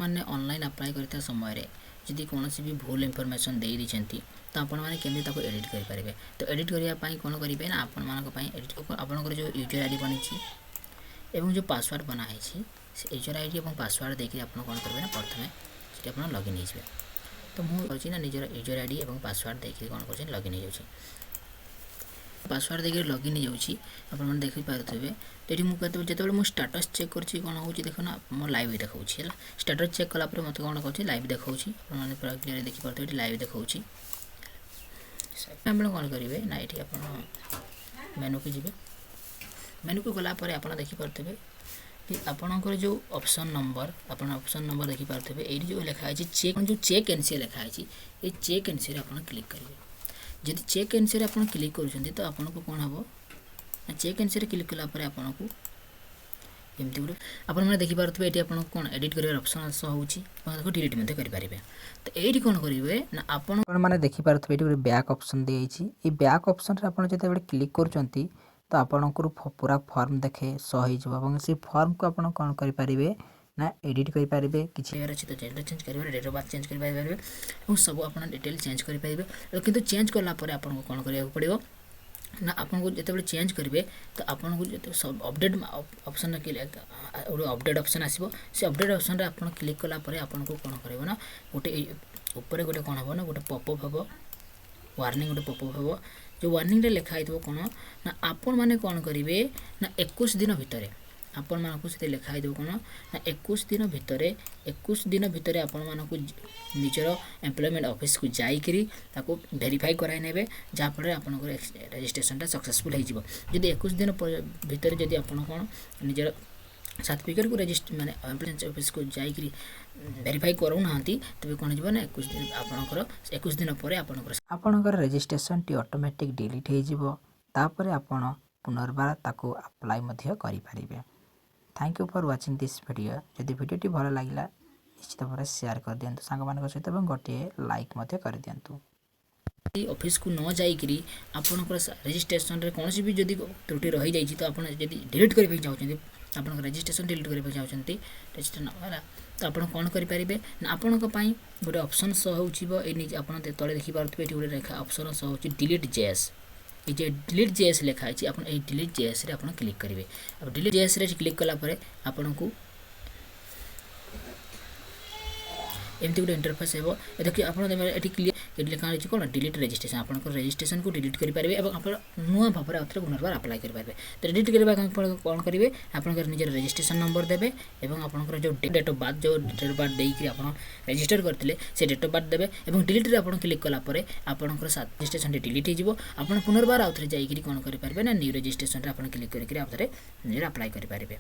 आपने online apply करता समय जदि कौन भी भूल इनफॉरमेशन दे दीजिए तो आपण मैंने केमी एडिट करेंगे। तो एडिट करने कौन करेंगे ना आपंकर जो यूजर आईडी बनी एवं जो पासवर्ड बनाई से यूजर आईडी और पासवर्ड देकर आप कौन करेंगे ना प्रथम से आप लॉगिन हो। तो मुझे ना निजर यूजर आईडी और पासवर्ड देखिए कौन कर लॉगिन हो पासवर्ड देखिए लॉगिन हो जाने देखिपारे। तो ये मुझे जो स्टाटस चेक करछि कौन हो देख ना मो लाइव देखा है स्टाटस चेक कलापर मत कौन कर लाइव देखा पूरा क्लीयर देखिपारे ये लाइव देखा आप कौन करेंगे ना ये आप मेनू को जी मेनू को गलापर आप देखिपारे कि आपणकर जो ऑप्शन नंबर देखिपारे ये जो लिखाई जो चेक एनसी लिखाई ये चेक एनसी आप क्लिक करेंगे। जदि चेक एनसी आप क्लिक कर तो आपको कौन हम ना चेक एनसी क्लिक कलापर आपको एमती गोटे आपने देखिपारे ये आपको कौन एडिट कर ऑप्शन हो डिलीट करेंगे। तो ये कौन करेंगे ना आपण मैंने देखिपारे ये गोटे बैक ऑप्शन दी बैक ऑप्शन आप क्लिक कर तो आपंकर पूरा फॉर्म देखे शो हो से फॉर्म को आप कौन करेंगे ना एडिट करेंगे किसी अच्छी तो जेंडर चेंज करेंगे डेट ऑफ बर्थ चेंज करेंगे और सब आप डिटेल चेंज करेंगे। किंतु चेंज कलापर आपको कौन करा पड़ो ना आपको जो चेंज करेंगे तो आपको जो सब अपडेट ऑप्शन अपडेट ऑप्शन आसो से अपडेट ऑप्शन आप क्लिक कलापर आपको कौन करेंगे ना गोटे ऊपर गोटे कौन हम ना गोटे पॉपअप हम वार्निंग गोटे पॉपअप हम जो वार्निंग लिखाई कौन ना आपण मैंने कौन करेंगे ना 21 दिन भितर आपण मानक से लिखाई कौन ना 21 दिन भितर आपण मानक निजर एम्प्लॉयमेंट ऑफिस को जाइकरी ताको वेरीफाई कराई नेबे जहाँफल आपंकर रजिस्ट्रेशन सक्सेसफुल हो। जदि 21 दिन भितर जदि आपण कौन निजर सर्टिफिकेट को रजिस्टर माने एम्प्लॉयमेंट ऑफिस को जाइकरी वेरीफाई करू ना तेज कौन हो ना 21 दिन आपंकर 21 दिन पर आपंकर रजिस्ट्रेशन टी ऑटोमेटिक डिलीट हो तापर आपण पुनर्बार ताको अप्लाई मध्य करि परिबे। Thank you for watching this video. जदि वीडियोटी भल लगिला निश्चित भाव शेयर कर दिंतु सांग सहित और गोटे लाइक कर दिंतु। ऑफिस को न जाइकरी आपंकर रजिस्ट्रेशन रे कौन भी जदि त्रुटि रही जाइए तो आप डिलीट करने चाहते आप रजिस्ट्रेशन डिलीट करने चाहते रजिस्ट्रेशन है तो आप कौन करेंगे ना आपण गोटे ऑप्शन शो हो तले देखिपारे ये गोटे रेखा ऑप्शन शो हो डिलीट जेएस ये डिलीट जेएस लिखाई आप डिलीट जेएस रे आप क्लिक करेंगे। अब डिलीट जेएस रे क्लिक कलापर आपन को एमती गोटे इंटरफेस हो देखिए आप क्लियर ये लिखा रही कौन डिलीट रजिस्ट्रेशन आप रजिस्ट्रेशन को डिलीट करेंगे और आप नुआ भाव में पुनर्बार अप्लाई करेंगे। तो डिलीट करने कौन करेंगे आप निजर रजिस्ट्रेशन नंबर देवे और आपंकर जो डेट ऑफ बर्थ देकर आप रजिस्टर करते से डेट ऑफ बर्थ देवे और डिलीट आप क्लिक कलापर आपंकर रजिस्ट्रेशन डिलीट हो पुनर्बार आउ थे जाइए कौन करेंगे ना न्यू रजिस्ट्रेशन आप क्लिक करके निजर अप्लाई करेंगे।